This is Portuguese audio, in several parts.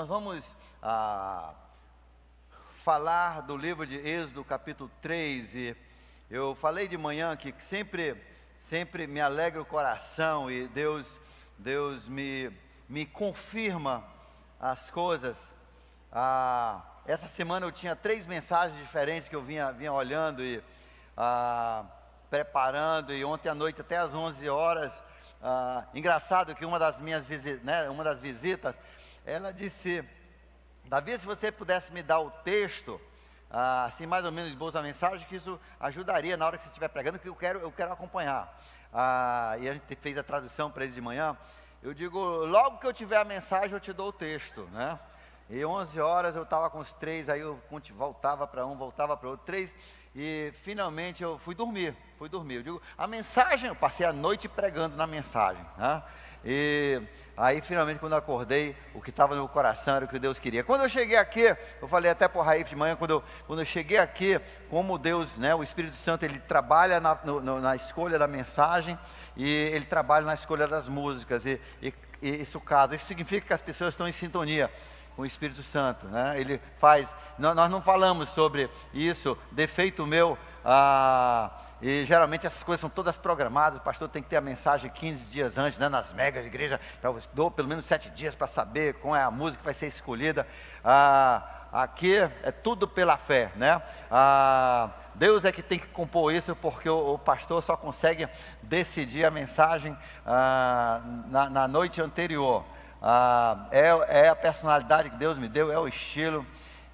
vamos falar do livro de Êxodo, capítulo 3, e eu falei de manhã que sempre me alegra o coração, e Deus me confirma as coisas. Essa semana eu tinha 3 mensagens diferentes que eu vinha olhando e preparando, e ontem à noite até às 11 horas, engraçado que uma das visitas, ela disse: Davi, se você pudesse me dar o texto, assim mais ou menos esboço a mensagem, que isso ajudaria na hora que você estiver pregando, que eu quero acompanhar. E a gente fez a tradução para eles de manhã. Eu digo, logo que eu tiver a mensagem eu te dou o texto, né? E 11 horas eu estava com os 3, aí eu voltava para um, voltava para outro, 3, e finalmente eu fui dormir. Eu digo, a mensagem, eu passei a noite pregando na mensagem, né? E aí finalmente quando eu acordei, o que estava no meu coração era o que Deus queria. Quando eu cheguei aqui, eu falei até para o Raif de manhã, quando eu cheguei aqui, como Deus, né, o Espírito Santo, ele trabalha na escolha da mensagem, e ele trabalha na escolha das músicas, e isso significa que as pessoas estão em sintonia com o Espírito Santo, né? Ele faz, nós não falamos sobre isso, defeito meu, e geralmente essas coisas são todas programadas. O pastor tem que ter a mensagem 15 dias antes, né, nas megas de igreja, eu dou pelo menos 7 dias para saber qual é a música que vai ser escolhida. Aqui é tudo pela fé, né? Deus é que tem que compor isso, porque o pastor só consegue decidir a mensagem na noite anterior. É a personalidade que Deus me deu, é o estilo.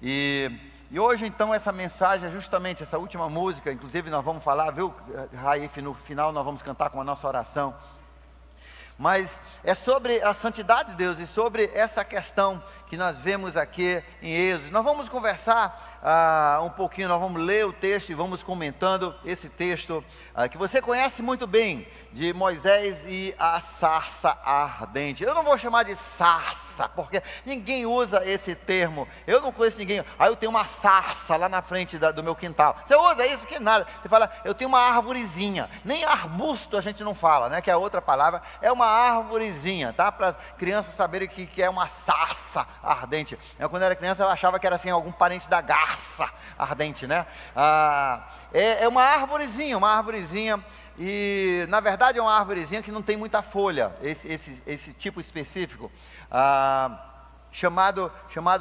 E hoje então essa mensagem é justamente essa última música. Inclusive nós vamos falar, viu, Raif, no final nós vamos cantar com a nossa oração. Mas é sobre a santidade de Deus e sobre essa questão que nós vemos aqui em Êxodo. Nós vamos conversar um pouquinho, nós vamos ler o texto e vamos comentando esse texto que você conhece muito bem, de Moisés e a sarça ardente. Eu não vou chamar de sarça, porque ninguém usa esse termo. Eu não conheço ninguém. Eu tenho uma sarça lá na frente do meu quintal. Você usa isso? Que nada. Você fala, eu tenho uma arvorezinha. Nem arbusto a gente não fala, né? Que é a outra palavra. É uma arvorezinha, tá? Para crianças saberem que é uma sarça ardente. Eu, quando era criança, eu achava que era assim, algum parente da garça ardente, né? É uma arvorezinha. E na verdade é uma arvorezinha que não tem muita folha, esse tipo específico, chamado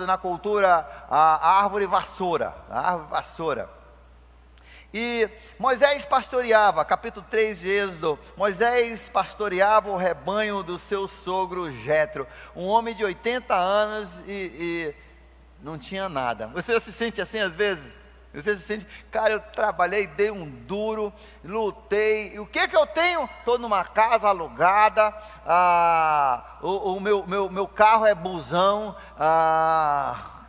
na cultura a árvore vassoura, E Moisés pastoreava, capítulo 3 de Êxodo, Moisés pastoreava o rebanho do seu sogro Jetro, um homem de 80 anos e não tinha nada. Você se sente assim às vezes? Você se sente, cara, eu trabalhei, dei um duro, lutei, e o que eu tenho? Estou numa casa alugada, o meu carro é busão,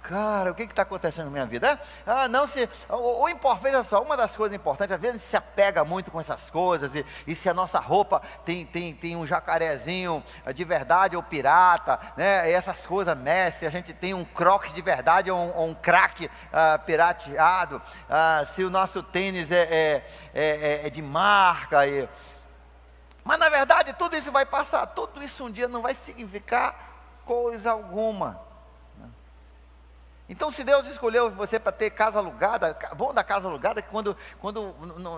cara, o que está acontecendo na minha vida? Veja só, uma das coisas importantes, às vezes a gente se apega muito com essas coisas, e se a nossa roupa tem um jacarezinho de verdade ou pirata, né? E essas coisas mexe, a gente tem um crocs de verdade ou um crack pirateado, se o nosso tênis é de marca, mas na verdade tudo isso vai passar, tudo isso um dia não vai significar coisa alguma. Então, se Deus escolheu você para ter casa alugada, bom da casa alugada, que quando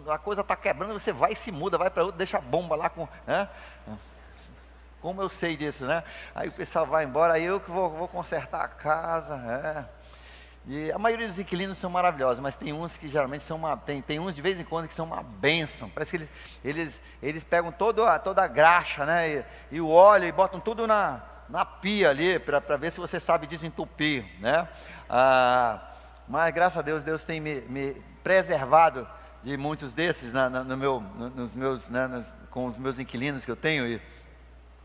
a coisa está quebrando, você vai e se muda, vai para outro, deixa a bomba lá né? Como eu sei disso, né? Aí o pessoal vai embora, aí eu que vou consertar a casa, E a maioria dos inquilinos são maravilhosos, mas tem uns que geralmente são tem uns de vez em quando que são uma bênção. Parece que eles pegam toda a graxa, né? E o óleo e botam tudo na pia ali, para ver se você sabe desentupir, né? Mas graças a Deus, Deus tem me preservado de muitos desses nos meus, né, com os meus inquilinos que eu tenho.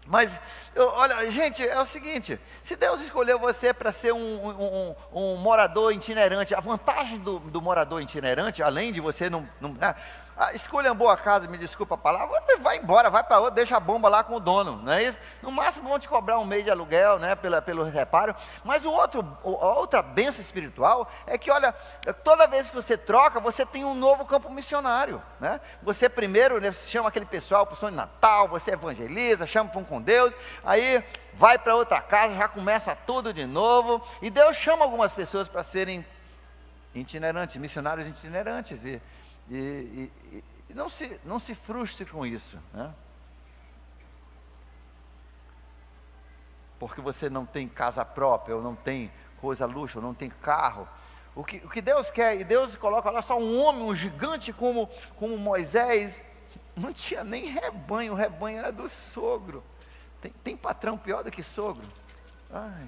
Mas, olha, gente, é o seguinte: se Deus escolheu você para ser um morador itinerante, a vantagem do morador itinerante, além de você esculhambou a casa, me desculpa a palavra, você vai embora, vai para outra, deixa a bomba lá com o dono, não é isso? No máximo vão te cobrar um mês de aluguel, né, pelo reparo. Mas a outra bênção espiritual é que, olha, toda vez que você troca, você tem um novo campo missionário, né? Você primeiro, né, chama aquele pessoal para o sonho de Natal, você evangeliza, chama para um com Deus, aí vai para outra casa, já começa tudo de novo, e Deus chama algumas pessoas para serem itinerantes, missionários itinerantes, e não se frustre com isso, né? Porque você não tem casa própria, ou não tem coisa luxo, ou não tem carro. O que Deus quer, e Deus coloca, olha só, um homem, um gigante como Moisés, não tinha nem rebanho, o rebanho era do sogro. Tem patrão pior do que sogro? Ai.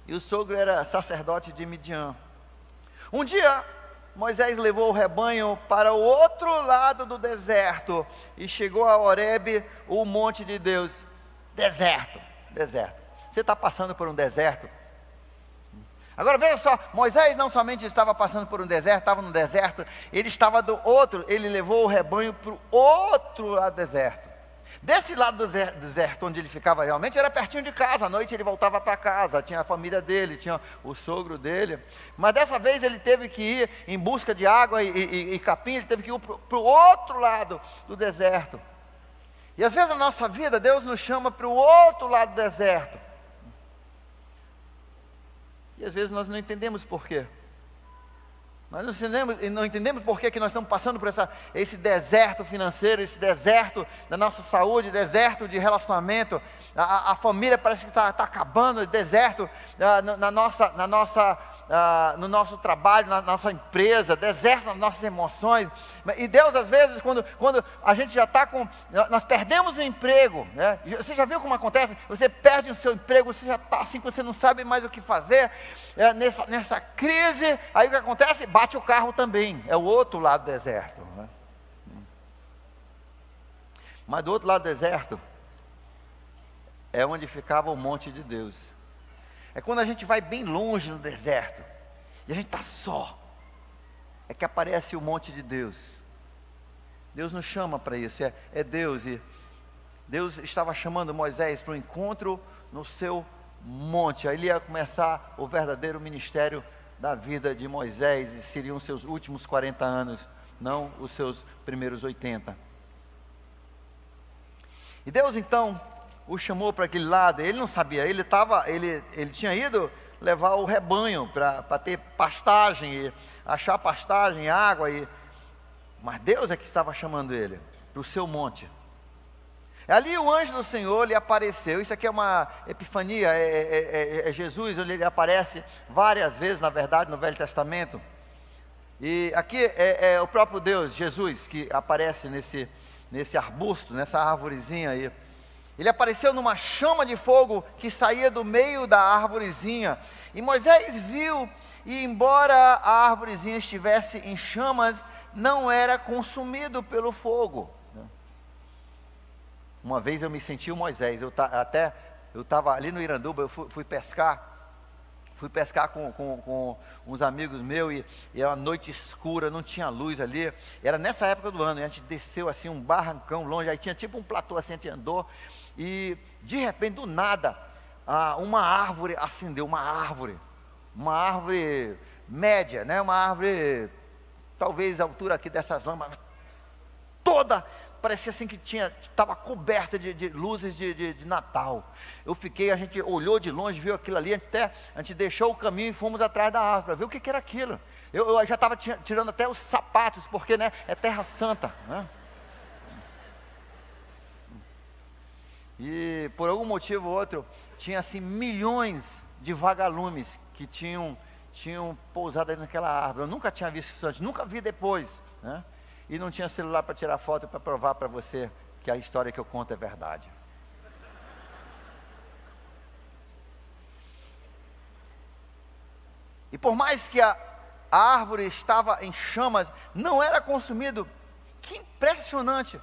E o sogro era sacerdote de Midian. Um dia, Moisés levou o rebanho para o outro lado do deserto, e chegou a Horebe, o monte de Deus. Deserto. Você está passando por um deserto? Agora veja só, Moisés não somente estava passando por um deserto, estava no deserto, ele estava do outro, ele levou o rebanho para o outro lado do deserto. Desse lado do deserto onde ele ficava realmente, era pertinho de casa, à noite ele voltava para casa, tinha a família dele, tinha o sogro dele, mas dessa vez ele teve que ir em busca de água e capim, ele teve que ir para o outro lado do deserto. E às vezes na nossa vida, Deus nos chama para o outro lado do deserto, e às vezes nós não entendemos por quê. Nós não entendemos por que nós estamos passando por esse deserto financeiro, esse deserto da nossa saúde, deserto de relacionamento. A família parece que está acabando, deserto no nosso trabalho, na nossa empresa, deserto nas nossas emoções. E Deus, às vezes, quando a gente já está nós perdemos o emprego, né? Você já viu como acontece? Você perde o seu emprego, você já está assim, você não sabe mais o que fazer, nessa crise, aí o que acontece? Bate o carro também, é o outro lado do deserto, né? Mas do outro lado do deserto, é onde ficava o monte de Deus. É quando a gente vai bem longe no deserto, e a gente está só, é que aparece o monte de Deus. Deus nos chama para isso, é Deus, e Deus estava chamando Moisés para um encontro no seu monte. Aí ele ia começar o verdadeiro ministério da vida de Moisés, e seriam os seus últimos 40 anos, não os seus primeiros 80. E Deus então o chamou para aquele lado. Ele não sabia, ele tinha ido levar o rebanho para ter pastagem, e achar pastagem, água, mas Deus é que estava chamando ele para o seu monte. Ali o anjo do Senhor lhe apareceu. Isso aqui é uma epifania, é Jesus, onde ele aparece várias vezes, na verdade, no Velho Testamento. E aqui é o próprio Deus, Jesus, que aparece nesse arbusto, nessa árvorezinha aí. Ele apareceu numa chama de fogo que saía do meio da árvorezinha. E Moisés viu, e embora a árvorezinha estivesse em chamas, não era consumido pelo fogo. Uma vez eu me senti o Moisés, eu estava ali no Iranduba, eu fui pescar com uns amigos meus, e era uma noite escura, não tinha luz ali, era nessa época do ano, e a gente desceu assim um barrancão longe, aí tinha tipo um platô assim, a gente andou, e de repente, do nada, uma árvore acendeu, uma árvore média, né? Uma árvore, talvez a altura aqui dessas lamas, toda, parecia assim que estava coberta de luzes de Natal. A gente olhou de longe, viu aquilo ali, a gente deixou o caminho e fomos atrás da árvore, para ver o que era aquilo. Eu já estava tirando até os sapatos, porque, né, é terra santa, né? E por algum motivo ou outro, tinha assim milhões de vagalumes que tinham pousado aí naquela árvore. Eu nunca tinha visto isso antes, nunca vi depois, né? E não tinha celular para tirar foto, para provar para você que a história que eu conto é verdade. E por mais que a árvore estava em chamas, não era consumido. Que impressionante!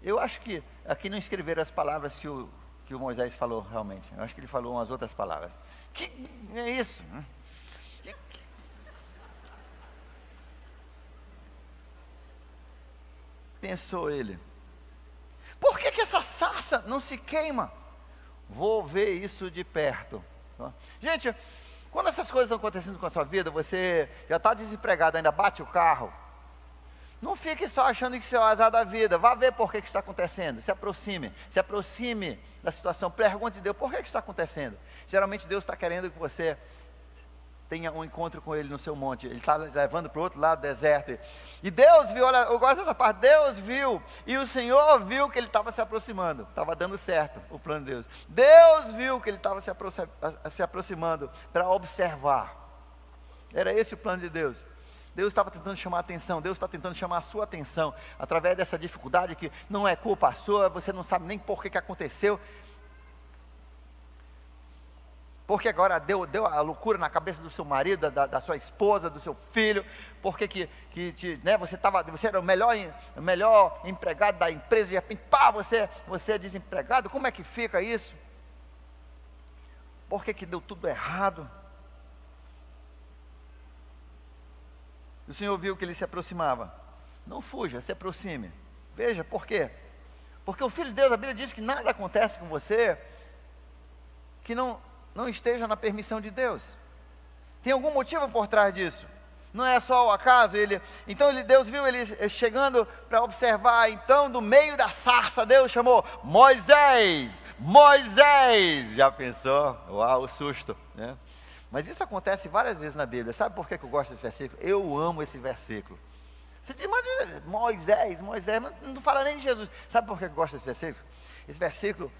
Eu acho que aqui não escreveram as palavras que o Moisés falou realmente. Eu acho que ele falou umas outras palavras. Que é isso? pensou ele, por que essa sarça não se queima? Vou ver isso de perto. Gente, quando essas coisas estão acontecendo com a sua vida, você já está desempregado, ainda bate o carro, não fique só achando que isso é o azar da vida. Vá ver por que está acontecendo. Se aproxime da situação. Pergunte a Deus, por que está acontecendo? Geralmente Deus está querendo que você tenha um encontro com Ele no seu monte. Ele está levando para o outro lado do deserto. E Deus viu, olha, eu gosto dessa parte. Deus viu, e o Senhor viu que Ele estava se aproximando. Estava dando certo o plano de Deus. Deus viu que Ele estava se aproximando para observar. Era esse o plano de Deus. Deus estava tentando chamar a atenção, Deus está tentando chamar a sua atenção, através dessa dificuldade que não é culpa sua, você não sabe nem por que aconteceu, porque agora deu a loucura na cabeça do seu marido, da sua esposa, do seu filho, porque você era o melhor empregado da empresa, de repente, você é desempregado, como é que fica isso? Por que deu tudo errado? O Senhor viu que ele se aproximava. Não fuja, se aproxime. Veja, por quê? Porque o Filho de Deus, a Bíblia diz que nada acontece com você que não esteja na permissão de Deus. Tem algum motivo por trás disso. Não é só o acaso. Deus viu ele chegando para observar. Então, do meio da sarça, Deus chamou: Moisés, Moisés. Já pensou? Uau, o susto, né? Mas isso acontece várias vezes na Bíblia. Sabe por que eu gosto desse versículo? Eu amo esse versículo. Você diz, Moisés, mas não fala nem de Jesus. Sabe por que eu gosto desse versículo? Esse versículo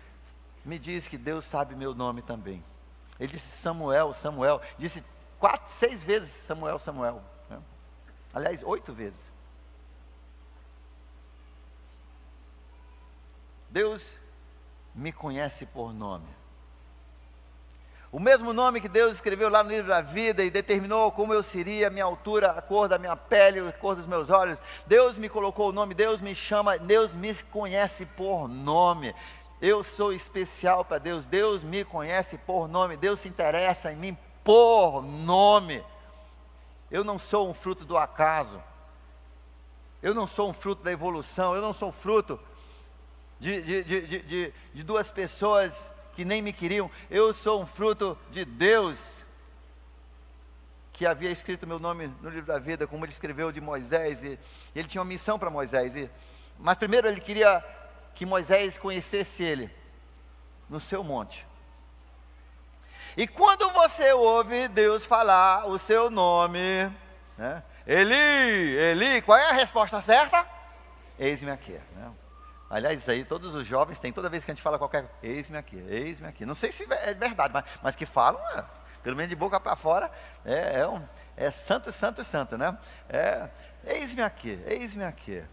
me diz que Deus sabe meu nome também. Ele disse Samuel, Samuel. Disse 6 vezes Samuel, Samuel, né? Aliás, 8 vezes. Deus me conhece por nome. O mesmo nome que Deus escreveu lá no livro da vida e determinou como eu seria, a minha altura, a cor da minha pele, a cor dos meus olhos. Deus me colocou o nome, Deus me chama, Deus me conhece por nome. Eu sou especial para Deus, Deus me conhece por nome, Deus se interessa em mim por nome. Eu não sou um fruto do acaso, eu não sou um fruto da evolução, eu não sou fruto de duas pessoas que nem me queriam. Eu sou um fruto de Deus, que havia escrito meu nome no livro da vida, como ele escreveu de Moisés, e ele tinha uma missão para Moisés, mas primeiro ele queria que Moisés conhecesse ele, no seu monte. E quando você ouve Deus falar o seu nome, né? Eli, Eli, qual é a resposta certa? Eis-me aqui, né? Aliás, isso aí todos os jovens têm, toda vez que a gente fala qualquer coisa, eis-me aqui, eis-me aqui. Não sei se é verdade, mas que falam, pelo menos de boca para fora, é santo, santo, santo, né? Eis-me aqui, eis-me aqui.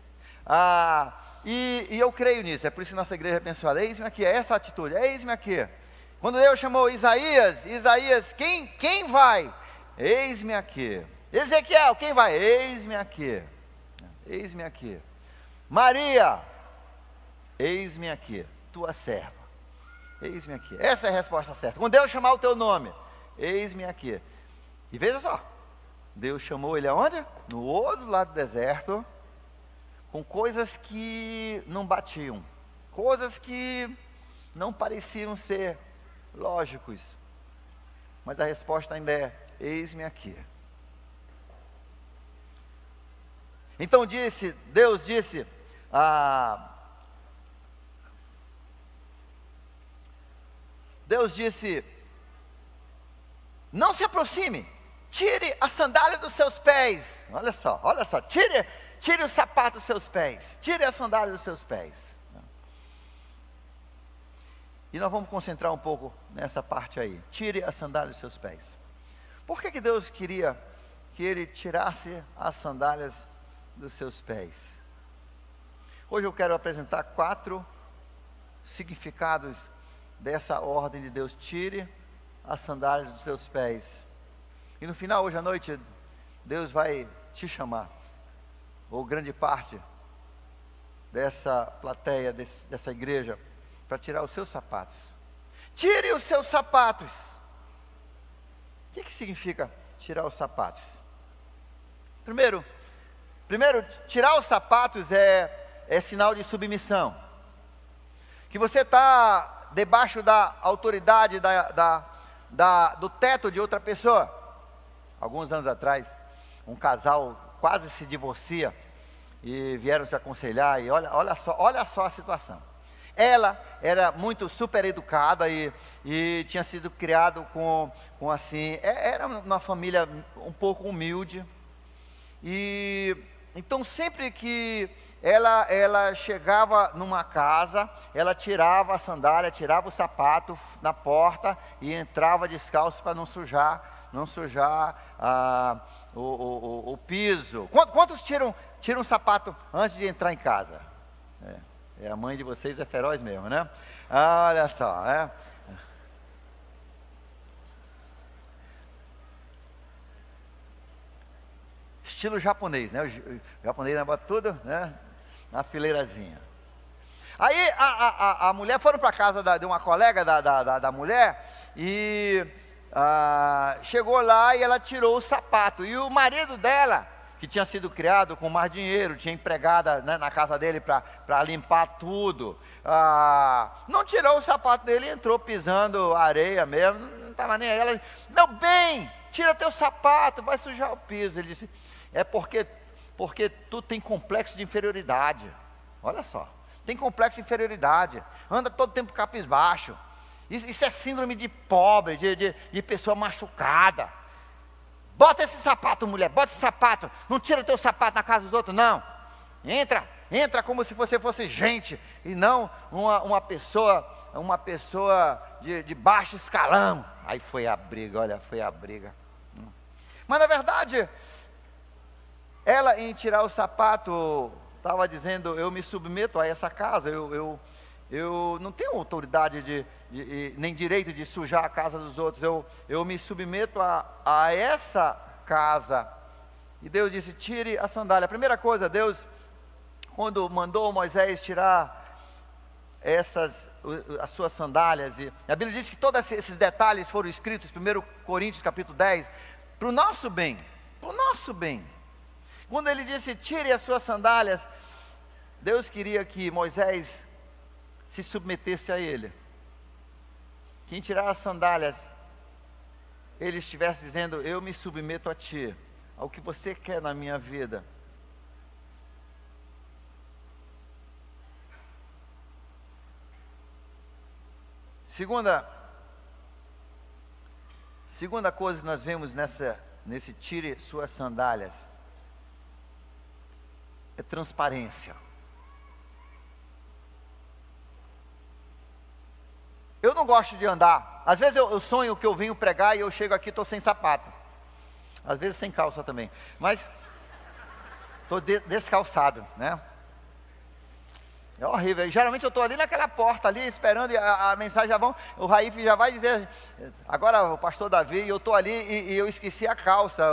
E eu creio nisso, é por isso que nossa igreja é abençoada. Eis-me aqui, é essa atitude, eis-me aqui. Quando Deus chamou Isaías, quem vai? Eis-me aqui. Ezequiel, quem vai? Eis-me aqui, eis-me aqui. Maria, eis-me aqui, tua serva. Eis-me aqui. Essa é a resposta certa. Quando Deus chamar o teu nome, eis-me aqui. E veja só, Deus chamou ele aonde? No outro lado do deserto, com coisas que não batiam, coisas que não pareciam ser lógicos. Mas a resposta ainda é: eis-me aqui. Então Deus disse não se aproxime, tire a sandália dos seus pés. Olha só, tire o sapato dos seus pés, tire a sandália dos seus pés. E nós vamos concentrar um pouco nessa parte aí. Tire a sandália dos seus pés. Por que Deus queria que ele tirasse as sandálias dos seus pés? Hoje eu quero apresentar 4 significados dessa ordem de Deus: tire as sandálias dos seus pés. E no final, hoje à noite, Deus vai te chamar, ou grande parte dessa plateia, dessa igreja, para tirar os seus sapatos. Tire os seus sapatos. O que significa tirar os sapatos? Primeiro, tirar os sapatos é é sinal de submissão. Que você está debaixo da autoridade, do teto de outra pessoa. Alguns anos atrás, um casal quase se divorcia e vieram se aconselhar, e olha só a situação. Ela era muito super educada e tinha sido criado com assim, era uma família um pouco humilde, e então sempre que ela chegava numa casa, ela tirava a sandália, tirava o sapato na porta e entrava descalço para não sujar o piso. Quantos tiram o sapato antes de entrar em casa? A mãe de vocês é feroz mesmo, né? Olha só, né? Estilo japonês, né? O japonês bota tudo, né, na fileirazinha. Aí a mulher foram para a casa de uma colega da mulher e chegou lá e ela tirou o sapato. E o marido dela, que tinha sido criado com mais dinheiro, tinha empregada, né, na casa dele para limpar tudo, não tirou o sapato dele e entrou pisando areia mesmo, não estava nem aí. Ela: meu bem, tira teu sapato, vai sujar o piso. Ele disse: é porque tu tem complexo de inferioridade. Olha só, tem complexo de inferioridade, anda todo tempo cabisbaixo. Isso é síndrome de pobre, de pessoa machucada. Bota esse sapato, mulher, bota esse sapato. Não tira teu sapato na casa dos outros, não. Entra como se você fosse gente e não uma pessoa de baixo escalão. Aí foi a briga, olha, foi a briga. Mas na verdade, ela, em tirar o sapato, estava dizendo: eu me submeto a essa casa, eu não tenho autoridade nem direito de sujar a casa dos outros, eu me submeto a essa casa. E Deus disse: tire a sandália. A primeira coisa, Deus, quando mandou Moisés tirar as suas sandálias, e a Bíblia diz que todos esses detalhes foram escritos, 1 Coríntios capítulo 10, para o nosso bem, Quando ele disse: tire as suas sandálias, Deus queria que Moisés se submetesse a ele. Quem tirar as sandálias, ele estivesse dizendo: eu me submeto a ti, ao que você quer na minha vida. Segunda coisa que nós vemos nesse tire suas sandálias é transparência. Eu não gosto de andar. Às vezes eu sonho que eu venho pregar e eu chego aqui e estou sem sapato. Às vezes sem calça também. Mas estou descalçado, né? É horrível. Geralmente eu estou ali naquela porta ali esperando, e a mensagem já vão, o Raif já vai dizer: agora o pastor Davi, e eu estou ali e eu esqueci a calça,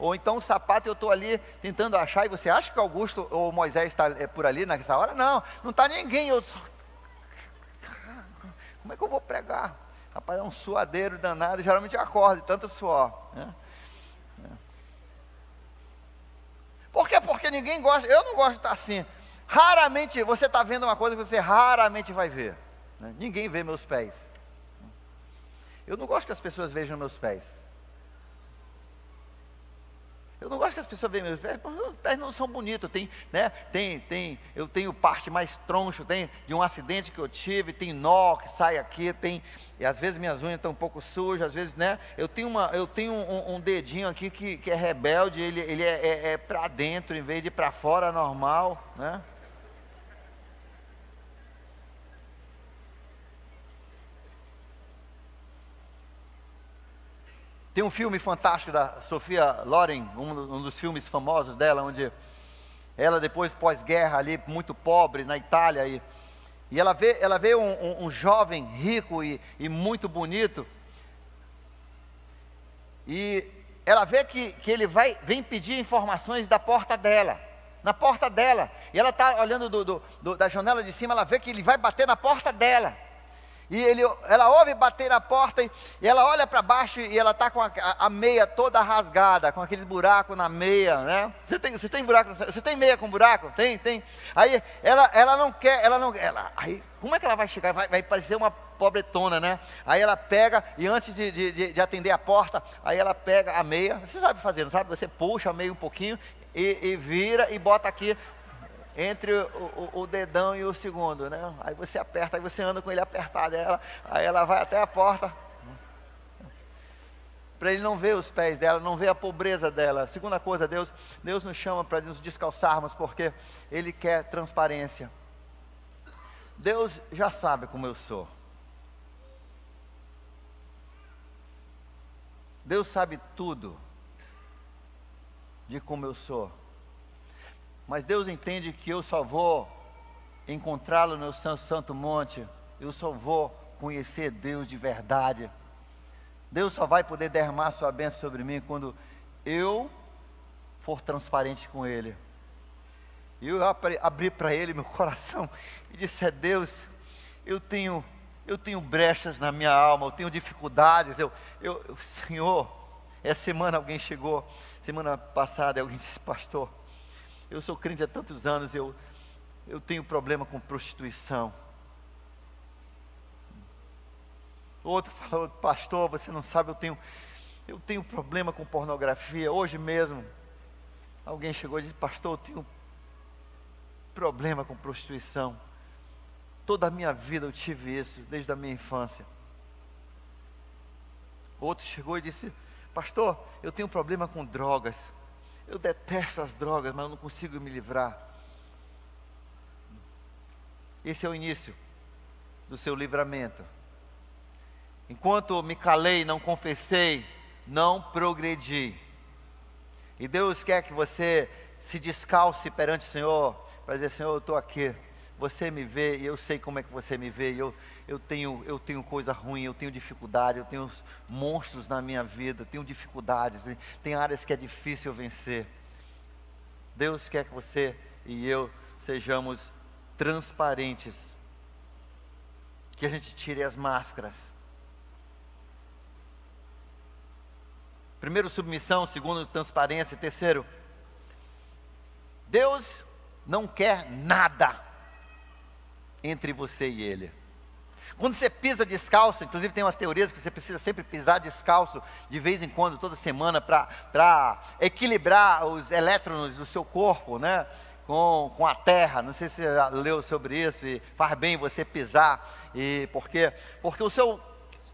ou então o sapato, eu estou ali tentando achar, e você acha que Augusto ou Moisés está por ali nessa hora? Não está ninguém. Como é que eu vou pregar? Rapaz, é um suadeiro danado, geralmente eu acordo de tanto suor, né? Por quê? Porque ninguém gosta, eu não gosto de estar assim. Raramente, você está vendo uma coisa que você raramente vai ver, né? Ninguém vê meus pés. Eu não gosto que as pessoas vejam meus pés. Eu não gosto que as pessoas vejam meus pés, porque meus pés não são bonitos. Eu tenho parte mais troncho, tem de um acidente que eu tive, tem nó que sai aqui, e às vezes minhas unhas estão um pouco sujas, às vezes, né? Eu tenho um dedinho aqui que é rebelde, ele é para dentro em vez de para fora, normal, né? Tem um filme fantástico da Sophia Loren, um dos filmes famosos dela, onde ela, depois, pós-guerra, ali, muito pobre, na Itália, e ela vê um jovem rico e muito bonito, e ela vê que ele vem pedir informações da porta dela, na porta dela, e ela está olhando da janela de cima, ela vê que ele vai bater na porta dela, E ela ouve bater na porta e ela olha para baixo e ela está com a meia toda rasgada, com aqueles buracos na meia, né? Você tem buraco? Você tem meia com buraco? Tem. Aí ela não quer, aí como é que ela vai chegar? Vai parecer uma pobretona, né? Aí ela pega e antes de atender a porta, aí ela pega a meia. Você sabe fazer, não sabe? Você puxa a meia um pouquinho e vira e bota aqui entre o dedão e o segundo, né? Aí você aperta, aí você anda com ele apertado, aí ela vai até a porta, para ele não ver os pés dela, não ver a pobreza dela. Segunda coisa, Deus nos chama para nos descalçarmos, porque Ele quer transparência. Deus já sabe como eu sou. Deus sabe tudo de como eu sou. Mas Deus entende que eu só vou encontrá-lo no santo monte, eu só vou conhecer Deus de verdade. Deus só vai poder derramar sua bênção sobre mim quando eu for transparente com Ele. E eu abrir para Ele meu coração e disser: Deus, eu tenho brechas na minha alma, eu tenho dificuldades, Senhor, essa semana alguém chegou, semana passada alguém disse: pastor, eu sou crente há tantos anos, eu tenho problema com prostituição. Outro falou: pastor, você não sabe, eu tenho problema com pornografia. Hoje mesmo, alguém chegou e disse: pastor, eu tenho problema com prostituição. Toda a minha vida eu tive isso, desde a minha infância. Outro chegou e disse: pastor, eu tenho problema com drogas. Eu detesto as drogas, mas eu não consigo me livrar. Esse é o início do seu livramento. Enquanto me calei, não confessei, não progredi. E Deus quer que você se descalce perante o Senhor, para dizer: Senhor, eu estou aqui, você me vê, e eu sei como é que você me vê, eu tenho coisa ruim, eu tenho dificuldade, eu tenho monstros na minha vida, eu tenho dificuldades, tem áreas que é difícil vencer. Deus quer que você e eu sejamos transparentes, que a gente tire as máscaras. Primeiro, submissão. Segundo, transparência. Terceiro, Deus não quer nada entre você e Ele. Quando você pisa descalço, inclusive tem umas teorias que você precisa sempre pisar descalço de vez em quando, toda semana, para equilibrar os elétrons do seu corpo, né, com a terra. Não sei se você já leu sobre isso, e faz bem você pisar. E por quê? Porque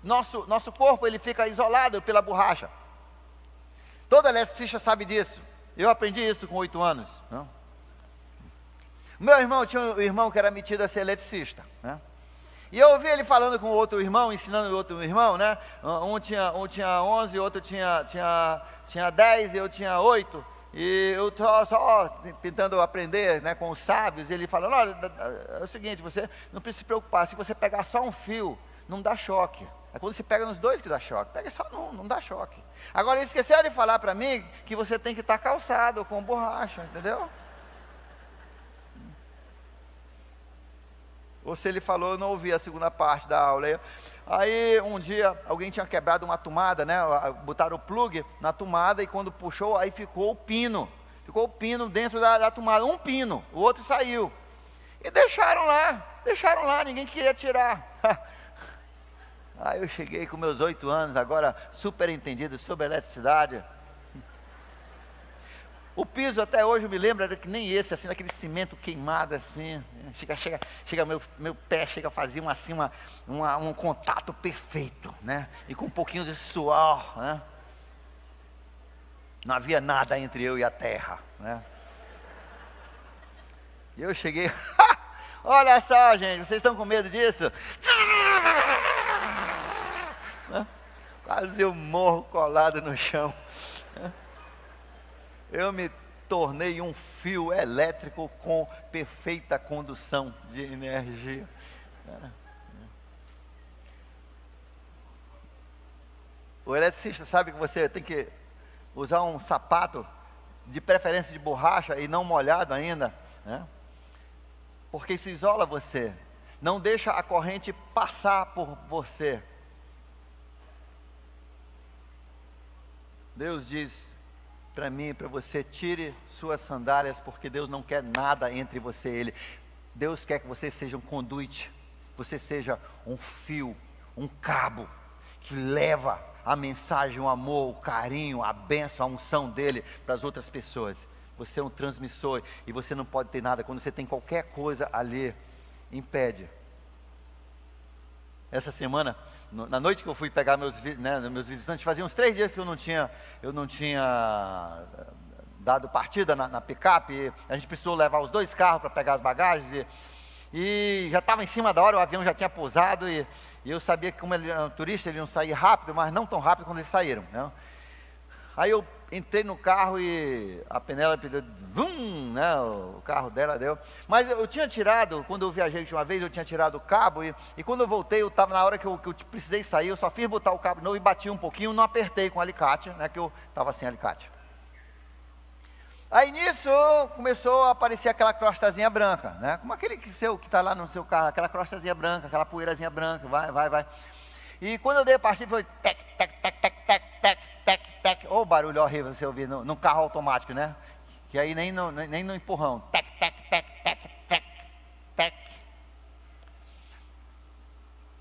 nosso corpo ele fica isolado pela borracha. Todo eletricista sabe disso. Eu aprendi isso com 8 anos. Não? O meu irmão tinha um irmão que era metido a ser eletricista, né? E eu ouvi ele falando com outro irmão, ensinando o outro irmão, né? Um tinha 11, o outro tinha 10 e eu tinha 8. E eu só tentando aprender, né, com os sábios. E ele falando: olha, é o seguinte, você não precisa se preocupar, se você pegar só um fio, não dá choque. É quando você pega nos dois que dá choque. Pega só não dá choque. Agora ele esqueceu de falar para mim que você tem que estar calçado com borracha, entendeu? Ou se ele falou, eu não ouvi a segunda parte da aula. Aí um dia alguém tinha quebrado uma tomada, né? Botaram o plug na tomada e quando puxou, aí ficou o pino. Ficou o pino dentro da tomada, um pino, o outro saiu. E deixaram lá, ninguém queria tirar. Aí eu cheguei com meus 8 anos, agora super entendido sobre eletricidade. O piso até hoje eu me lembro, era que nem esse, assim, daquele cimento queimado assim. Chega meu pé chega a fazer um contato perfeito, né? E com um pouquinho de suor, né? Não havia nada entre eu e a terra, né? E eu cheguei, olha só, gente, vocês estão com medo disso? Quase eu morro colado no chão. Eu me tornei um fio elétrico com perfeita condução de energia. O eletricista sabe que você tem que usar um sapato, de preferência de borracha e não molhado ainda, né? Porque isso isola você. Não deixa a corrente passar por você. Deus diz para mim e para você: tire suas sandálias, porque Deus não quer nada entre você e Ele. Deus quer que você seja um conduíte, você seja um fio, um cabo, que leva a mensagem, o amor, o carinho, a bênção, a unção dEle para as outras pessoas. Você é um transmissor e você não pode ter nada quando você tem qualquer coisa ali, impede. Essa semana, na noite que eu fui pegar meus visitantes, fazia uns 3 dias que eu não tinha dado partida na picape. A gente precisou levar os 2 carros para pegar as bagagens e já estava em cima da hora, o avião já tinha pousado e eu sabia que como ele era um turista, eles iam sair rápido, mas não tão rápido quando eles saíram, né? Aí eu entrei no carro e a Penélope deu, vum, né, o carro dela deu. Mas eu tinha tirado, quando eu viajei de uma vez, eu tinha tirado o cabo e quando eu voltei, eu estava na hora que eu precisei sair, eu só fiz botar o cabo novo e bati um pouquinho, não apertei com alicate, né, que eu estava sem alicate. Aí nisso começou a aparecer aquela crostazinha branca, né, como aquele que está lá no seu carro, aquela crostazinha branca, aquela poeirazinha branca, vai. E quando eu dei a partida, foi tec, tec, tec, tec, tec, tec, tec, tec. Ô, barulho horrível você ouvir no carro automático, né? Que aí nem no empurrão. Tec, tec, tec, tec, tec, tec.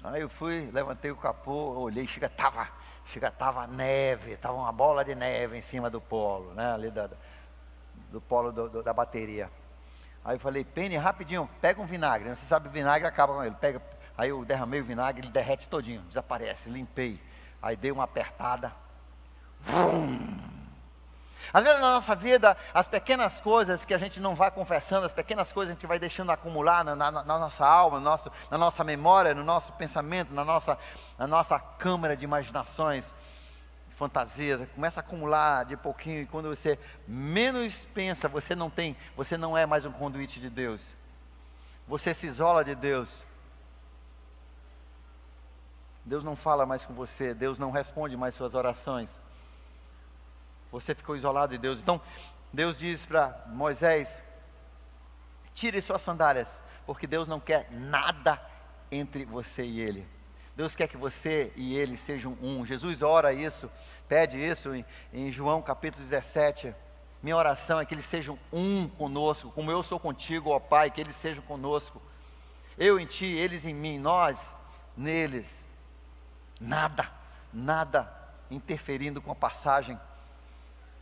Aí eu fui, levantei o capô, olhei, chega tava neve, tava uma bola de neve em cima do polo, né? Ali do polo da bateria. Aí eu falei: Penny, rapidinho, pega um vinagre. Você sabe, vinagre acaba com ele. Aí eu derramei o vinagre, ele derrete todinho, desaparece, limpei. Aí dei uma apertada. Vrum. Às vezes na nossa vida, as pequenas coisas que a gente não vai confessando, as pequenas coisas que a gente vai deixando acumular na nossa alma, na nossa memória, no nosso pensamento, na nossa câmara de imaginações, fantasias, começa a acumular de pouquinho, e quando você menos pensa, você não é mais um conduíte de Deus, você se isola de Deus. Deus não fala mais com você, Deus não responde mais suas orações. Você ficou isolado de Deus. Então, Deus diz para Moisés: tire suas sandálias, porque Deus não quer nada entre você e Ele. Deus quer que você e Ele sejam um. Jesus ora isso, pede isso em João capítulo 17. Minha oração é que eles sejam um conosco, como eu sou contigo, ó Pai, que eles sejam conosco. Eu em ti, eles em mim, nós neles. Nada interferindo com a passagem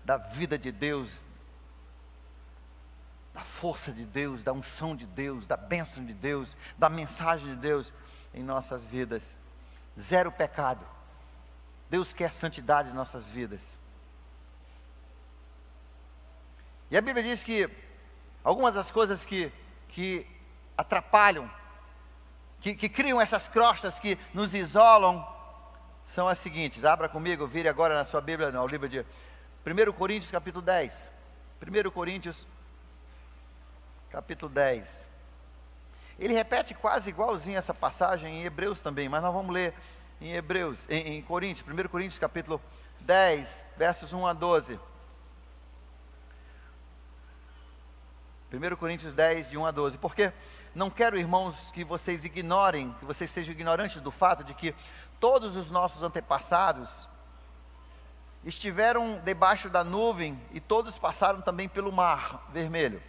da vida de Deus, da força de Deus, da unção de Deus, da bênção de Deus, da mensagem de Deus em nossas vidas. 0 pecado. Deus quer santidade em nossas vidas. E a Bíblia diz que algumas das coisas que atrapalham, que criam essas crostas que nos isolam, são as seguintes. Abra comigo, vire agora na sua Bíblia, no livro de 1 Coríntios capítulo 10. 1 Coríntios capítulo 10. Ele repete quase igualzinho essa passagem em Hebreus também, mas nós vamos ler em Hebreus, em Coríntios, 1 Coríntios capítulo 10, versos 1 a 12. 1 Coríntios 10, de 1 a 12. Porque não quero, irmãos, que vocês ignorem, que vocês sejam ignorantes do fato de que todos os nossos antepassados estiveram debaixo da nuvem e todos passaram também pelo mar vermelho.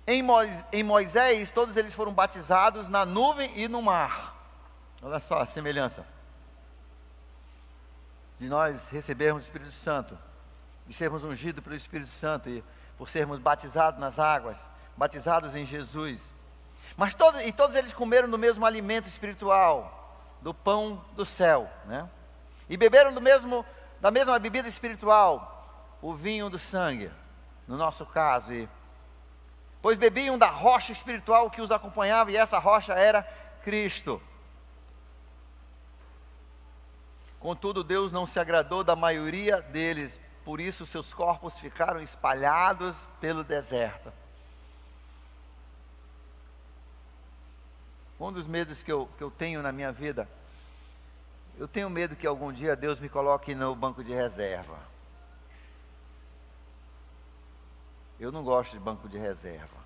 Em Moisés, todos eles foram batizados na nuvem e no mar. Olha só a semelhança de nós recebermos o Espírito Santo, de sermos ungidos pelo Espírito Santo e por sermos batizados nas águas, batizados em Jesus. Mas todos eles comeram do mesmo alimento espiritual, do pão do céu, né? E beberam da mesma bebida espiritual, o vinho do sangue, no nosso caso, pois bebiam da rocha espiritual que os acompanhava, e essa rocha era Cristo. Contudo, Deus não se agradou da maioria deles, por isso seus corpos ficaram espalhados pelo deserto. Um dos medos que eu tenho na minha vida, eu tenho medo que algum dia Deus me coloque no banco de reserva. Eu não gosto de banco de reserva.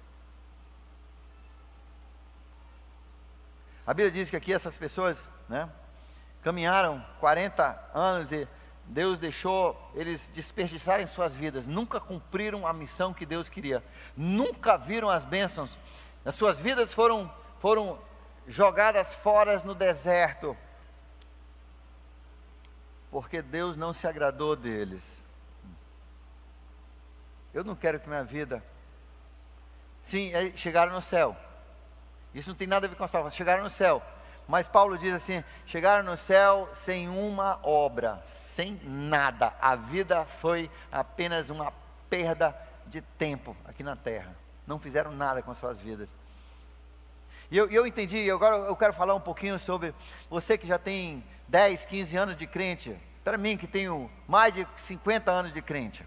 A Bíblia diz que aqui essas pessoas, né, caminharam 40 anos e Deus deixou eles desperdiçarem suas vidas, nunca cumpriram a missão que Deus queria, nunca viram as bênçãos, as suas vidas foram jogadas fora no deserto, porque Deus não se agradou deles. Eu não quero que minha vida... Sim, chegaram no céu, isso não tem nada a ver com a salvação, chegaram no céu, mas Paulo diz assim, chegaram no céu sem uma obra, sem nada, a vida foi apenas uma perda de tempo aqui na terra, não fizeram nada com as suas vidas. E eu entendi, e agora eu quero falar um pouquinho sobre você que já tem 10, 15 anos de crente, para mim que tenho mais de 50 anos de crente.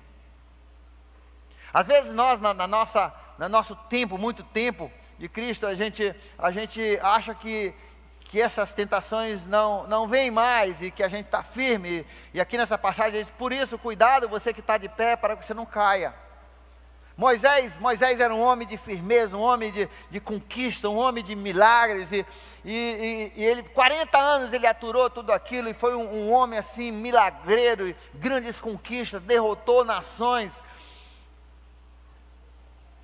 Às vezes nós, no nosso tempo, muito tempo de Cristo, a gente acha que essas tentações não vêm mais e que a gente está firme. E aqui nessa passagem diz, por isso, cuidado você que está de pé para que você não caia. Moisés era um homem de firmeza, um homem de conquista, um homem de milagres, e ele, 40 anos ele aturou tudo aquilo, e foi um homem assim, milagreiro, e grandes conquistas, derrotou nações,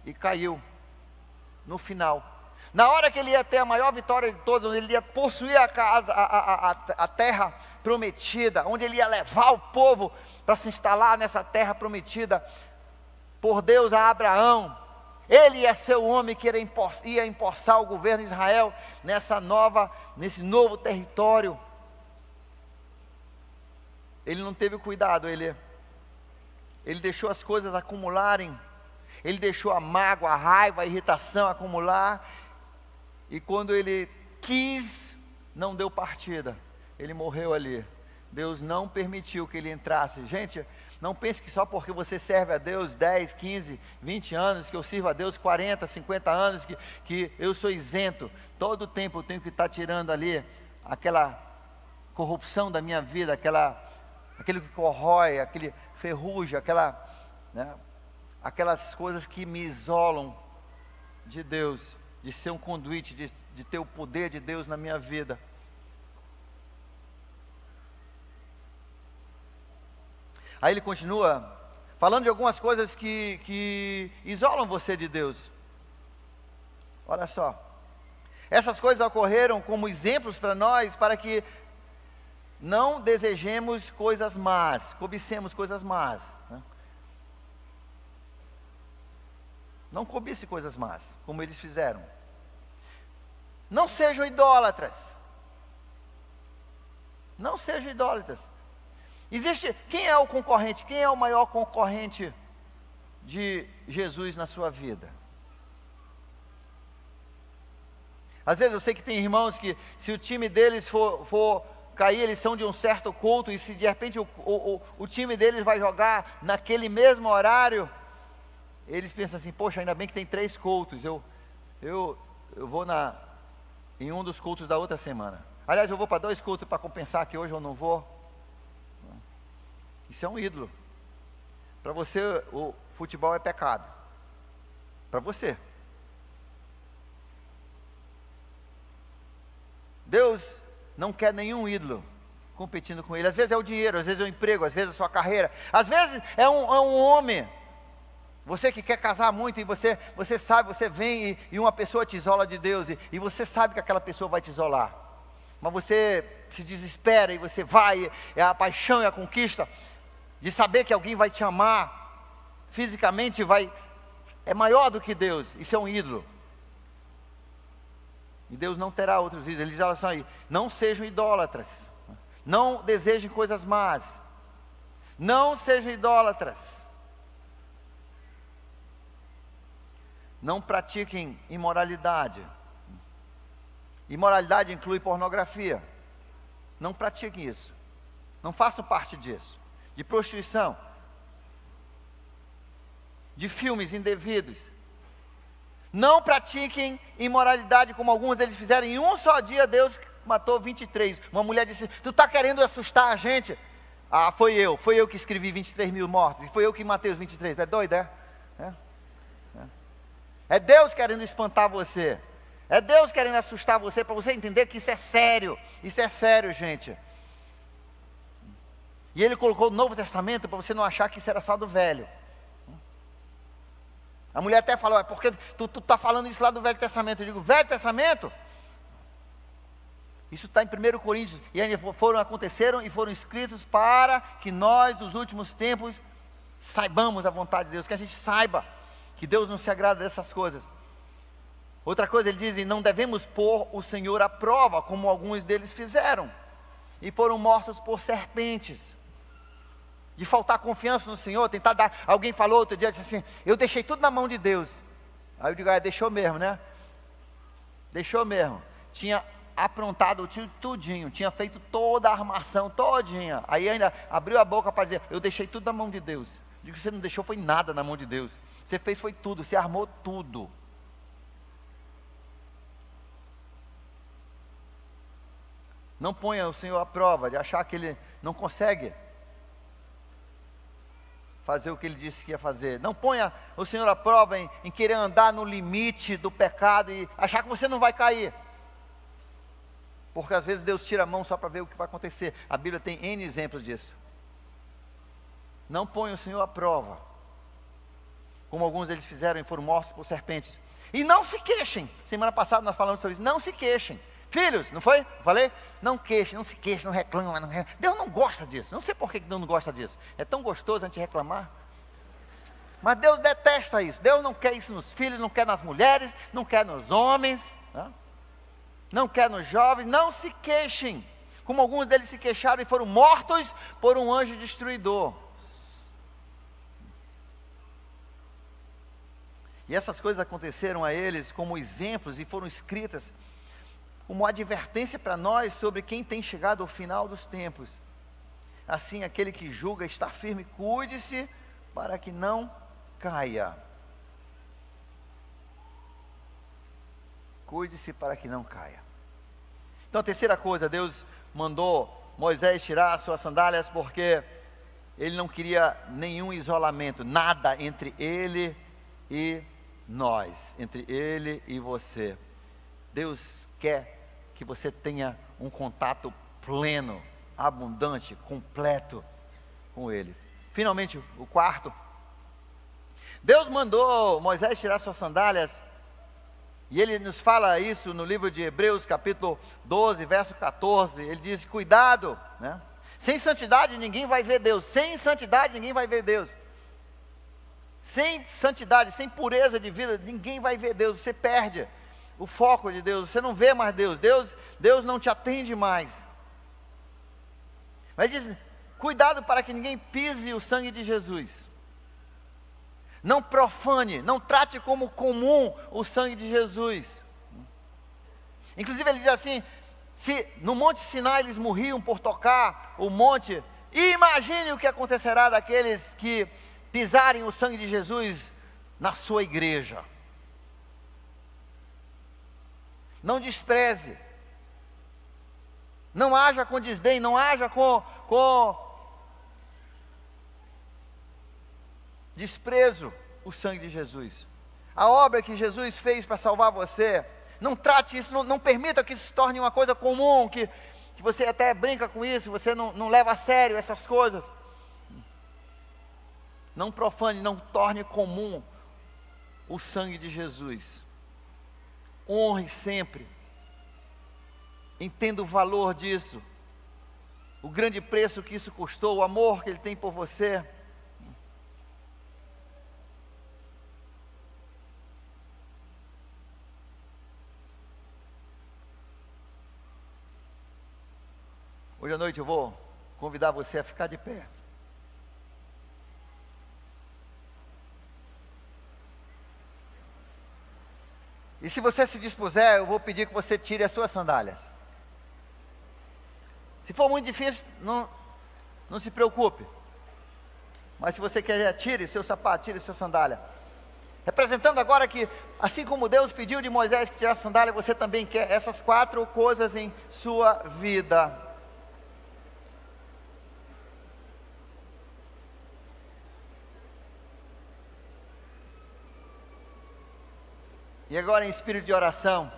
e caiu, no final, na hora que ele ia ter a maior vitória de todas, onde ele ia possuir a casa, a terra prometida, onde ele ia levar o povo para se instalar nessa terra prometida, por Deus a Abraão, ele ia ser o homem que ia empossar o governo de Israel, nesse novo território. Ele não teve cuidado, ele deixou as coisas acumularem, ele deixou a mágoa, a raiva, a irritação acumular, e quando ele quis, não deu partida, ele morreu ali. Deus não permitiu que ele entrasse. Gente, não pense que só porque você serve a Deus 10, 15, 20 anos, que eu sirvo a Deus 40, 50 anos, que eu sou isento. Todo o tempo eu tenho que estar tirando ali aquela corrupção da minha vida, aquele que corrói, aquele ferrugem, aquelas coisas que me isolam de Deus, de ser um conduíte, de ter o poder de Deus na minha vida. Aí ele continua falando de algumas coisas que isolam você de Deus. Olha só, essas coisas ocorreram como exemplos para nós, para que não desejemos coisas más, cobicemos coisas más, né? Não cobice coisas más, como eles fizeram. Não sejam idólatras. Não sejam idólatras. Quem é o concorrente? Quem é o maior concorrente de Jesus na sua vida? Às vezes eu sei que tem irmãos que, se o time deles for cair, eles são de um certo culto, e se de repente o time deles vai jogar naquele mesmo horário, eles pensam assim, poxa, ainda bem que tem 3 cultos, eu vou em um dos cultos da outra semana. Aliás, eu vou para 2 cultos para compensar que hoje eu não vou. Isso é um ídolo. Para você, o futebol é pecado. Para você. Deus não quer nenhum ídolo competindo com ele. Às vezes é o dinheiro, às vezes é o emprego, às vezes é a sua carreira, às vezes é um homem. Você que quer casar muito e você sabe, você vem e uma pessoa te isola de Deus, e você sabe que aquela pessoa vai te isolar, mas você se desespera e você vai, é a paixão e a conquista de saber que alguém vai te amar, fisicamente é maior do que Deus. Isso é um ídolo, e Deus não terá outros ídolos. Ele diz assim aí, não sejam idólatras, não desejem coisas más, não sejam idólatras, não pratiquem imoralidade. Imoralidade inclui pornografia. Não pratiquem isso, não façam parte disso. De prostituição, de filmes indevidos. Não pratiquem imoralidade, como alguns deles fizeram. Em um só dia Deus matou 23. Uma mulher disse, tu está querendo assustar a gente? Ah, foi eu que escrevi 23 mil mortos, e foi eu que matei os 23, é doido, é? É Deus querendo espantar você. É Deus querendo assustar você, para você entender que isso é sério, gente. E Ele colocou o Novo Testamento para você não achar que isso era só do Velho. A mulher até falou, por que tu está falando isso lá do Velho Testamento? Eu digo, Velho Testamento? Isso está em 1 Coríntios, e ainda aconteceram e foram escritos para que nós, nos últimos tempos, saibamos a vontade de Deus, que a gente saiba que Deus não se agrada dessas coisas. Outra coisa, ele diz, não devemos pôr o Senhor à prova, como alguns deles fizeram, e foram mortos por serpentes. De faltar confiança no Senhor, tentar dar, alguém falou outro dia, disse assim, eu deixei tudo na mão de Deus. Aí eu digo, deixou mesmo, né? Deixou mesmo. Tinha aprontado tudinho, tinha feito toda a armação, todinha. Aí ainda abriu a boca para dizer, eu deixei tudo na mão de Deus. Eu digo, você não deixou foi nada na mão de Deus. Você fez foi tudo, você armou tudo. Não ponha o Senhor à prova de achar que Ele não consegue fazer o que Ele disse que ia fazer. Não ponha o Senhor à prova em querer andar no limite do pecado e achar que você não vai cair. Porque às vezes Deus tira a mão só para ver o que vai acontecer. A Bíblia tem N exemplos disso. Não ponha o Senhor à prova, como alguns deles fizeram e foram mortos por serpentes. E não se queixem. Semana passada nós falamos sobre isso. Não se queixem. Filhos, não foi? Falei? Não queixem, não se queixem, não reclamam. Deus não gosta disso. Não sei por que Deus não gosta disso. É tão gostoso a gente reclamar. Mas Deus detesta isso. Deus não quer isso nos filhos, não quer nas mulheres, não quer nos homens, não quer nos jovens. Não se queixem, como alguns deles se queixaram e foram mortos por um anjo destruidor. E essas coisas aconteceram a eles como exemplos e foram escritas como advertência para nós sobre quem tem chegado ao final dos tempos. Assim, aquele que julga está firme, cuide-se para que não caia. Cuide-se para que não caia. Então, a terceira coisa, Deus mandou Moisés tirar as suas sandálias porque Ele não queria nenhum isolamento, nada entre Ele e nós, entre Ele e você. Deus quer que você tenha um contato pleno, abundante, completo com Ele. Finalmente, o quarto. Deus mandou Moisés tirar suas sandálias, e Ele nos fala isso no livro de Hebreus, capítulo 12, verso 14. Ele diz, cuidado, né? Sem santidade ninguém vai ver Deus. Sem santidade ninguém vai ver Deus. Sem santidade, sem pureza de vida, ninguém vai ver Deus. Você perde o foco de Deus, você não vê mais Deus. Deus não te atende mais. Mas diz, cuidado para que ninguém pise o sangue de Jesus. Não profane, não trate como comum o sangue de Jesus. Inclusive ele diz assim, se no Monte Sinai eles morriam por tocar o monte, imagine o que acontecerá daqueles que pisarem o sangue de Jesus na sua igreja. Não despreze, não haja com desdém, não haja com desprezo o sangue de Jesus. A obra que Jesus fez para salvar você, não trate isso, não permita que isso se torne uma coisa comum, que você até brinca com isso, você não leva a sério essas coisas. Não profane, não torne comum o sangue de Jesus. Honre sempre. Entenda o valor disso, o grande preço que isso custou, o amor que Ele tem por você. Hoje à noite eu vou convidar você a ficar de pé. E se você se dispuser, eu vou pedir que você tire as suas sandálias. Se for muito difícil, não se preocupe. Mas se você quer, tire seu sapato, tire sua sandália. Representando agora que, assim como Deus pediu de Moisés que tirasse a sandália, você também quer essas 4 coisas em sua vida. E agora em espírito de oração,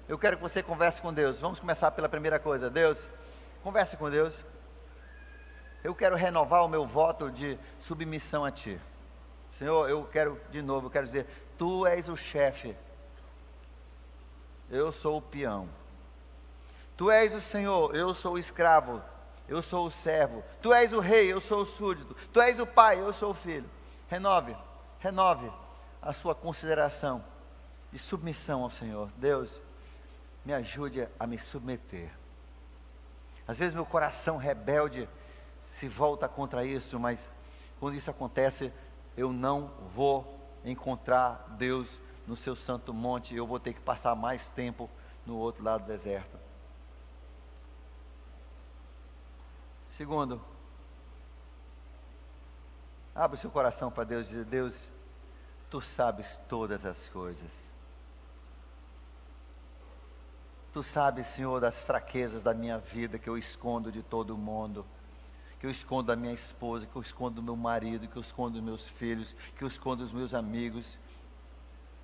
eu quero que você converse com Deus. Vamos começar pela primeira coisa. Deus, converse com Deus. Eu quero renovar o meu voto de submissão a Ti. Senhor, eu quero dizer, Tu és o chefe, eu sou o peão. Tu és o Senhor, eu sou o escravo, eu sou o servo. Tu és o rei, eu sou o súdito. Tu és o pai, eu sou o filho. Renove a sua consideração de submissão ao Senhor. Deus, me ajude a me submeter. Às vezes meu coração rebelde se volta contra isso, mas quando isso acontece, eu não vou encontrar Deus no seu santo monte. Eu vou ter que passar mais tempo no outro lado do deserto. Segundo, abre o seu coração para Deus e dizer: Deus, Tu sabes todas as coisas. Tu sabes, Senhor, das fraquezas da minha vida que eu escondo de todo mundo, que eu escondo da minha esposa, que eu escondo do meu marido, que eu escondo dos meus filhos, que eu escondo dos meus amigos.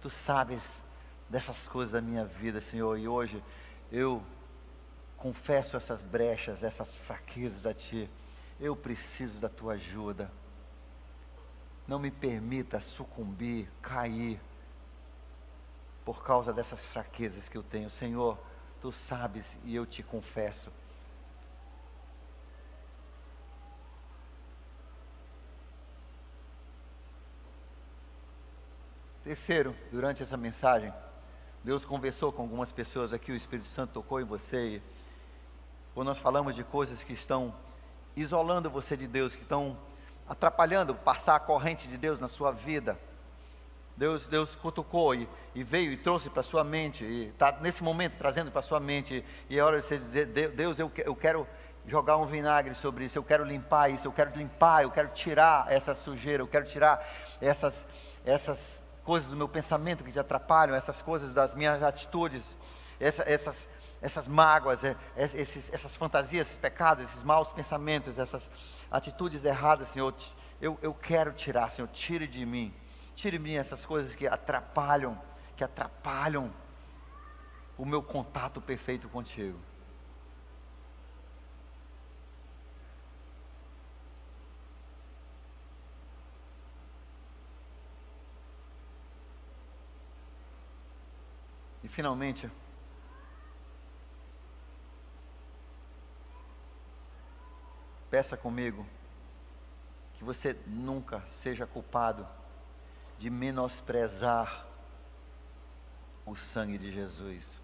Tu sabes dessas coisas da minha vida, Senhor, e hoje eu confesso essas brechas, essas fraquezas a Ti. Eu preciso da Tua ajuda. Não me permita sucumbir, cair, por causa dessas fraquezas que eu tenho. Senhor, Tu sabes e eu Te confesso. Terceiro, durante essa mensagem, Deus conversou com algumas pessoas aqui, o Espírito Santo tocou em você, e quando nós falamos de coisas que estão isolando você de Deus, que estão atrapalhando passar a corrente de Deus na sua vida, Deus cutucou e veio e trouxe para a sua mente, e está nesse momento trazendo para a sua mente, e é hora de você dizer: Deus, eu quero jogar um vinagre sobre isso, eu quero limpar isso, eu quero tirar essa sujeira, eu quero tirar essas coisas do meu pensamento que te atrapalham, essas coisas das minhas atitudes, essas mágoas, essas fantasias, esses pecados, esses maus pensamentos, essas atitudes erradas, Senhor, eu quero tirar, Senhor, tire de mim essas coisas que atrapalham o meu contato perfeito contigo. E finalmente, peça comigo que você nunca seja culpado de menosprezar o sangue de Jesus,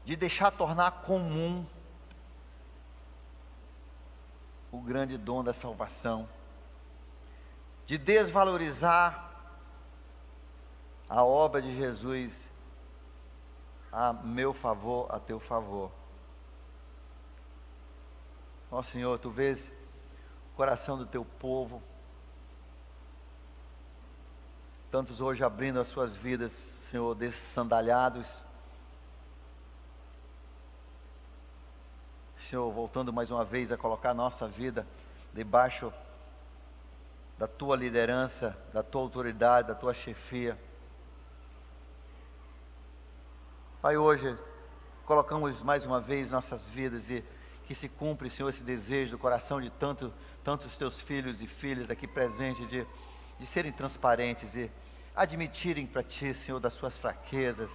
de deixar tornar comum o grande dom da salvação, de desvalorizar a obra de Jesus a meu favor, a teu favor. Ó Senhor, Tu vês o coração do Teu povo, tantos hoje abrindo as suas vidas, Senhor, dessandalhados. Senhor, voltando mais uma vez a colocar a nossa vida debaixo da Tua liderança, da Tua autoridade, da Tua chefia. Pai, hoje colocamos mais uma vez nossas vidas e que se cumpre, Senhor, esse desejo do coração de tantos Teus filhos e filhas aqui presentes de serem transparentes e admitirem para Ti, Senhor, das suas fraquezas,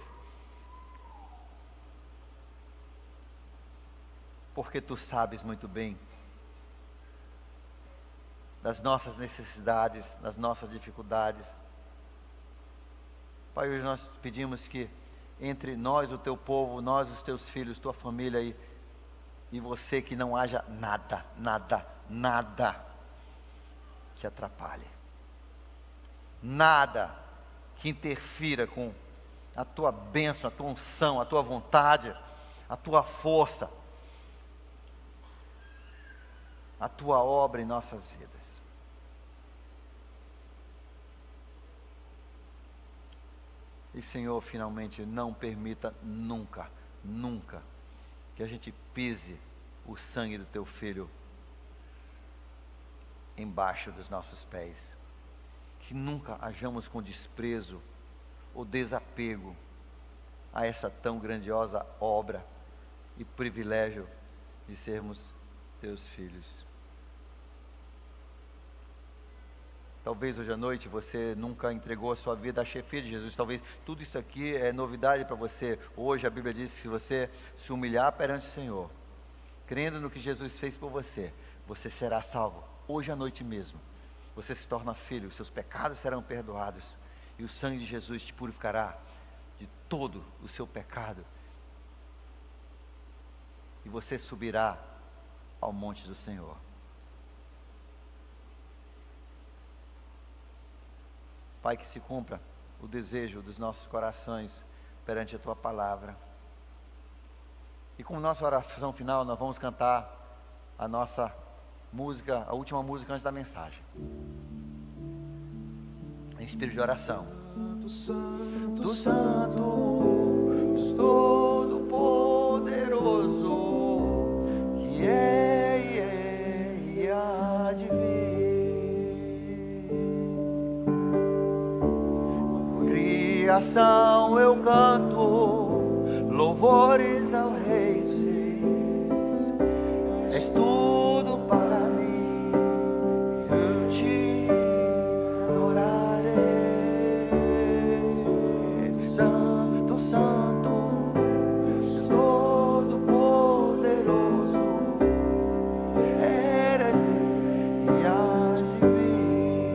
porque Tu sabes muito bem das nossas necessidades, das nossas dificuldades. Pai, hoje nós pedimos que entre nós, o Teu povo, nós, os Teus filhos, Tua família e você, que não haja nada que atrapalhe, nada que interfira com a Tua bênção, a Tua unção, a Tua vontade, a Tua força, a Tua obra em nossas vidas. E Senhor, finalmente, não permita nunca que a gente pise o sangue do Teu Filho embaixo dos nossos pés. Que nunca hajamos com desprezo ou desapego a essa tão grandiosa obra e privilégio de sermos teus filhos. Talvez hoje à noite você nunca entregou a sua vida à chefia de Jesus. Talvez tudo isso aqui é novidade para você. Hoje a Bíblia diz que se você se humilhar perante o Senhor, crendo no que Jesus fez por você, você será salvo. Hoje à noite mesmo, você se torna filho, seus pecados serão perdoados. E o sangue de Jesus te purificará de todo o seu pecado. E você subirá ao monte do Senhor. Pai, que se cumpra o desejo dos nossos corações perante a Tua palavra. E com nossa oração final, nós vamos cantar a nossa música, a última música antes da mensagem. Em espírito de oração. Santo, Santo, Santo, Todo-Poderoso, que e há de vir. Criação eu canto louvores ao Rei. És tudo para mim, eu te adorarei. Santo, Santo, Deus Todo-Poderoso, eres e há de vir.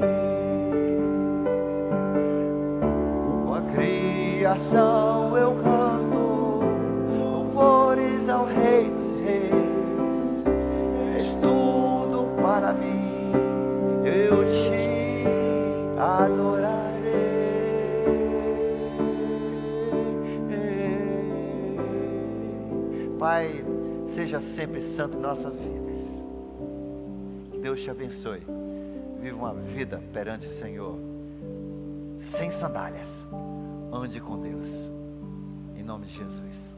Com a criação eu canto louvores ao Rei dos Reis. És tudo para mim, eu te adorarei. Pai, seja sempre santo em nossas vidas. Que Deus te abençoe. Viva uma vida perante o Senhor, sem sandálias. Ande com Deus, em nome de Jesus.